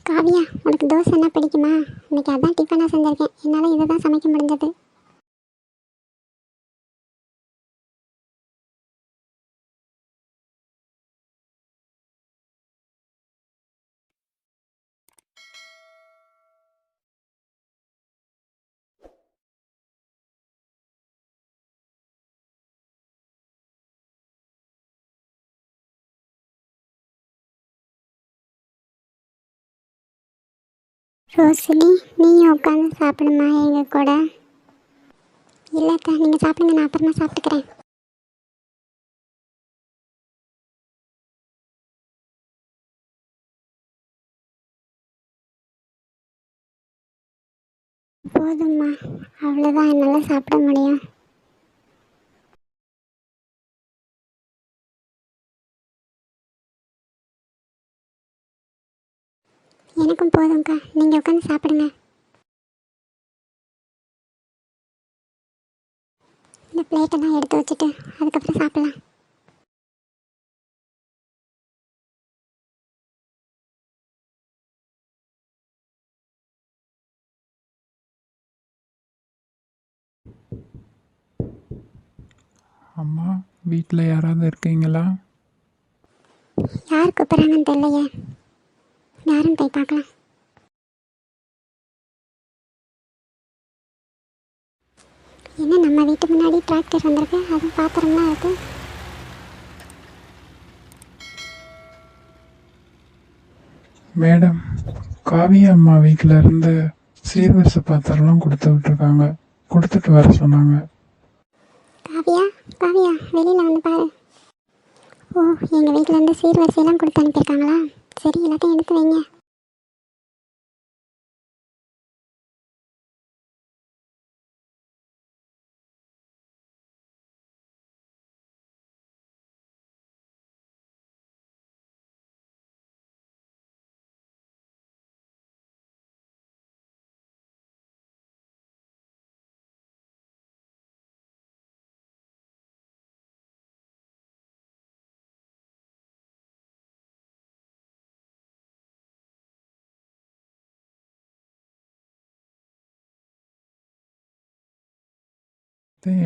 காவியா, உனக்கு தோசை என்ன பிடிக்குமா? இன்னைக்கு அதான் டிஃபனாக செஞ்சுருக்கேன். என்னால் இதை தான் சமைக்க முடிஞ்சது. ரோசினி, நீயும் உட்காந்து சாப்பிடுமா எங்கள் கூட? இல்லைக்கா, நீங்கள் சாப்பிடுங்க, நான் அப்புறமா சாப்பிட்டுக்கிறேன். போதும்மா, அவ்வளோதான் என்னால் சாப்பிட முடியும். எனக்கும் போதும்க்கா, நீங்கள் உட்காந்து சாப்பிடுங்க. இந்த பிளேட்டெல்லாம் எடுத்து வச்சுட்டு அதுக்கப்புறம் சாப்பிட்லாம். அம்மா, வீட்டில் யாராவது இருக்கீங்களா? யார் கூப்பிட்றாங்கன்னு தெரியலையே. யாருன்னு போய் பார்க்கலாம். என்ன, நம்ம வீட்டு முன்னாடி டிராக்டர் வந்திருக்கு, அதுவும் பாத்திரம்லாம் இருக்குது. மேடம், காவியா அம்மா வீட்டில் இருந்து சீர்வரிசை பாத்திரம்லாம் கொடுத்து விட்டுருக்காங்க. கொடுத்துட்டு வர சொன்னாங்க. காவியா, காவியா, வெளியில் வந்து பாரு. ஓ, எங்கள் வீட்டிலேருந்து சீர்வரிசையெல்லாம் கொடுத்து அனுப்பியிருக்காங்களா? சரி, எல்லாத்தையும் எடுத்து வைங்க.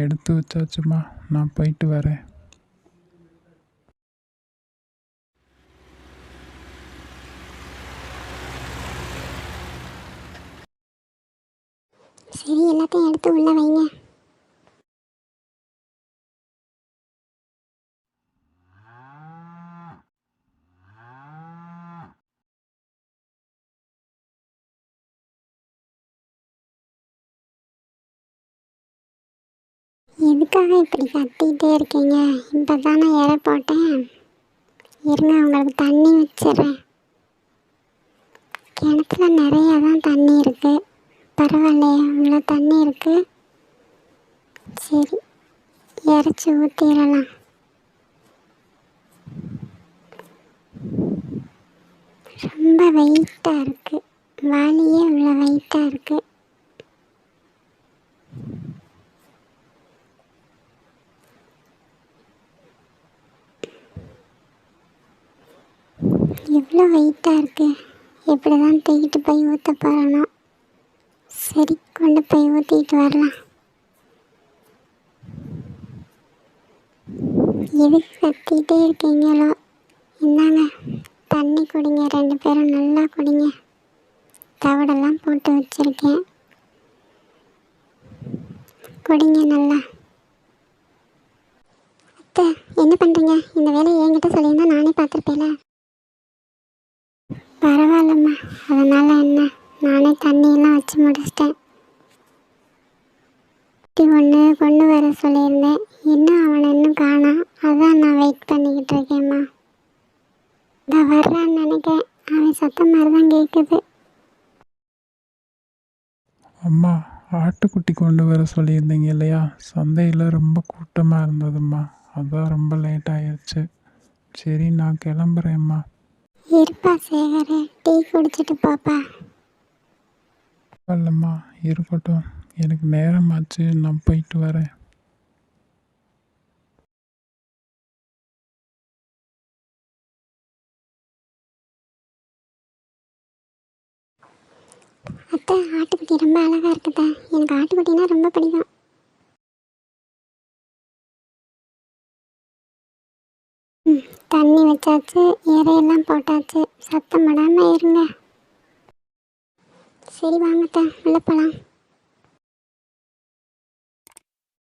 எடுத்து வச்சாச்சுமா, நான் போயிட்டு வரேன். சரி, எல்லாத்தையும் எடுத்து உள்ளே வைங்க. எதுக்காக இப்படி கத்திக்கிட்டே இருக்கீங்க? இப்போ தானே இறை போட்டேன். இருங்க, உங்களுக்கு தண்ணி வச்சிடுறேன். கிணத்துல நிறையா தான் தண்ணி இருக்குது. பரவாயில்லையே, இவ்வளோ தண்ணி இருக்குது. சரி, இறைச்சி ஊற்றிடலாம். ரொம்ப வெயிட்டாக இருக்குது. வாளியே இவ்வளோ வெயிட்டாக இருக்குது. எவ்வளோ வெயிட்டாக இருக்குது. எப்படி தான் தூக்கிட்டு போய் ஊற்ற போகிறனோ. சரி, கொண்டு போய் ஊற்றிட்டு வரலாம். எதுக்கு கத்திக்கிட்டே இருக்கீங்களோ? இந்தாங்க, தண்ணி குடிங்க, 2 பேரும் நல்லா குடிங்க. தவிடெல்லாம் போட்டு வச்சுருக்கேன், குடிங்க நல்லா. அத்தை, என்ன பண்ணுறீங்க? இந்த வேலையை என்கிட்ட சொல்லியிருந்தா நானே பார்த்துருப்பேல. பரவாயில்லம்மா, அதனால் என்ன, நானே தண்ணியெல்லாம் வச்சு முடிச்சிட்டேன். ஒன்று கொண்டு வர சொல்லியிருந்தேன், இன்னும் அவனை இன்னும் காணோம். அதான் நான் வெயிட் பண்ணிக்கிட்டு இருக்கேம்மா. இந்த வர்றான்னு நினைக்கிறேன், அவன் சத்தம் மாதிரி தான் கேட்குது. அம்மா, ஆட்டுக்குட்டி கொண்டு வர சொல்லியிருந்தீங்க இல்லையா? சந்தையில் ரொம்ப கூட்டமாக இருந்ததும்மா, அதான் ரொம்ப லேட் ஆயிடுச்சு. சரி, நான் கிளம்புறேம்மா. இருப்பா சேகர், டீ குடிச்சிட்டு போப்பா. இல்லைம்மா, இருக்கட்டும், எனக்கு நேரமாச்சு, நான் போயிட்டு வரேன். அத்தை, ஆட்டுக்குட்டி ரொம்ப அழகாக இருக்குதா. எனக்கு ஆட்டுக்குட்டினா ரொம்ப பிடிக்கும். ம், தண்ணி வச்சாச்சு, இறையெல்லாம் போட்டாச்சு. சத்தம் போடாமல் இருங்க. சரி வாங்கத்த, உள்ள போகலாம்.